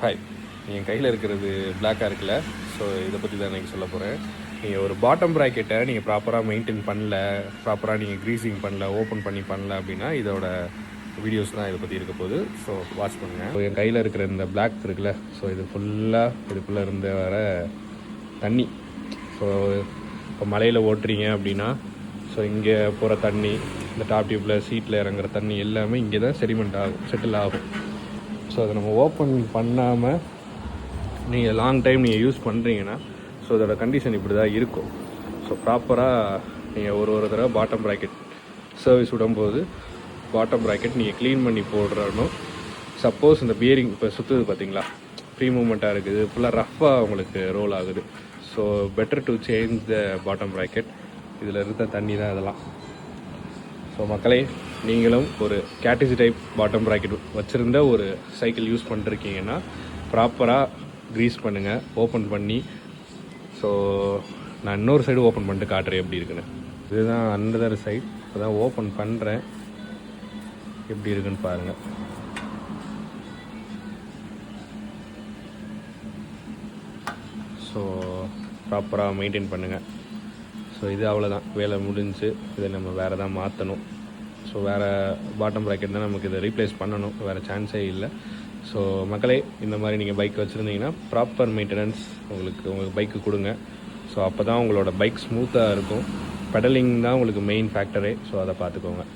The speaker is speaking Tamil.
ஹாய், என் கையில் இருக்கிறது பிளாக்காக இருக்குல்ல. ஸோ இதை பற்றி தான் இன்றைக்கி சொல்ல போகிறேன். நீங்கள் ஒரு பாட்டம் ப்ராக்கெட்டை நீங்கள் ப்ராப்பராக மெயின்டைன் பண்ணல, ப்ராப்பராக நீங்கள் க்ரீஸிங் பண்ணல, ஓப்பன் பண்ணல அப்படின்னா இதோட வீடியோஸ் தான் இதை பற்றி இருக்க போகுது. ஸோ வாட்ச் பண்ணுங்கள். ஸோ என் கையில் இருக்கிற இந்த பிளாக் இருக்குல்ல, ஸோ இது ஃபுல்லாக இதுக்குள்ளே இருந்து வர தண்ணி. ஸோ இப்போ மலையில் ஓட்டுறீங்க அப்படின்னா ஸோ இங்கே போகிற தண்ணி, இந்த டாப் டியூப்பில் சீட்டில் இறங்குற தண்ணி எல்லாமே இங்கே தான் செடிமெண்ட் ஆகும், செட்டில் ஆகும். ஸோ அதை நம்ம ஓப்பன் பண்ணாமல் நீங்கள் லாங் டைம் நீங்கள் யூஸ் பண்ணுறீங்கன்னா ஸோ அதோட கண்டிஷன் இப்படி தான் இருக்கும். ஸோ ப்ராப்பராக நீங்கள் ஒரு தடவை பாட்டம் ப்ராக்கெட் சர்வீஸ் விடும்போது பாட்டம் ப்ராக்கெட் நீங்கள் க்ளீன் பண்ணி போடுறணும். சப்போஸ் இந்த பியரிங் இப்போ சுற்றுது பார்த்தீங்களா, ஃப்ரீ மூமெண்ட்டாக இருக்குது, ஃபுல்லாக ரஃப்பாக உங்களுக்கு ரோல் ஆகுது. So better to change the bottom bracket. இதில் இருந்த தண்ணி தான் இதெல்லாம். ஸோ மக்களே, நீங்களும் ஒரு கேட்டிஜ் டைப் பாட்டம் ப்ராக்கெட் வச்சுருந்த ஒரு சைக்கிள் யூஸ் பண்ணிருக்கீங்கன்னா ப்ராப்பராக க்ரீஸ் பண்ணுங்கள், ஓப்பன் பண்ணி. ஸோ நான் இன்னொரு சைடு ஓப்பன் பண்ணிட்டு காட்டுறேன் எப்படி இருக்குன்னு. இதுதான் அண்டர் சைடு. இப்போ தான் ஓப்பன் பண்ணுறேன், எப்படி இருக்குன்னு பாருங்கள். ஸோ ப்ராப்பராக மெயின்டைன் பண்ணுங்கள். ஸோ இது அவ்வளோதான், வேலை முடிஞ்சு. இதை நம்ம வேறு தான் மாற்றணும். ஸோ வேறு பாட்டம் ப்ராக்கெட் தான் நமக்கு இதை ரீப்ளேஸ் பண்ணணும், வேறு சான்ஸே இல்லை. ஸோ மக்களே, இந்த மாதிரி நீங்கள் பைக் வச்சுருந்தீங்கன்னா ப்ராப்பர் மெயின்டெனன்ஸ் உங்களுக்கு பைக்கு கொடுங்க. ஸோ அப்போ தான் உங்களோட பைக் ஸ்மூத்தாக இருக்கும். பெடலிங் தான் உங்களுக்கு மெயின் ஃபேக்டரே. ஸோ அதை பார்த்துக்கோங்க.